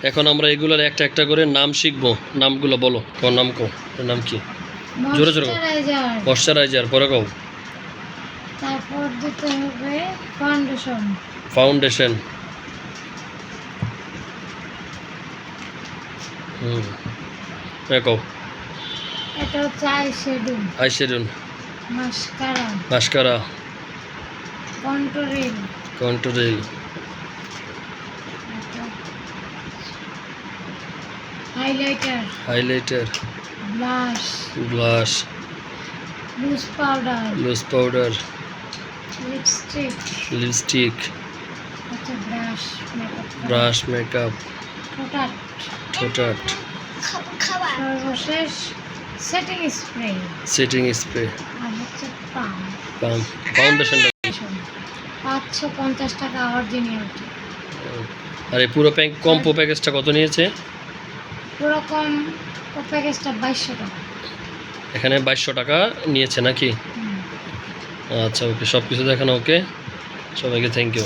এখন আমরা এগুলোর একটা একটা করে নাম শিখবো। নামগুলো বলো, কোন নাম কো, নাম কি? জোরে জোরে ময়শ্চারাইজার, পরে কও। তারপর দিতে হবে ফাউন্ডেশন। ফাউন্ডেশন। কও। এটা হচ্ছে eyeshadow. Eyeshadow. Mascara. Mascara. Contouring. Contouring. Highlighter. Highlighter. Blush. Blush. Loose powder. Loose powder. Lipstick. Lipstick. আচ্ছা, ব্রাশ মেকআপ। Brush makeup. ঠোঁটাট। ঠোঁটাট। সর্বশেষ সেটিং স্প্রে। Setting spray. আর হচ্ছে পাম। পাম। ফাউন্ডেশনটা 550 টাকা অরিজিনাল। আর এই পুরো কম্পো প্যাকেজটা কত নিয়েছে? পুরো প্যাকেজটা 2200 টাকা। এখানে 2200 টাকা নিয়েছে নাকি? আচ্ছা, ওকে, সব কিছু দেখানো ওকে। সবাইকে থ্যাংক ইউ।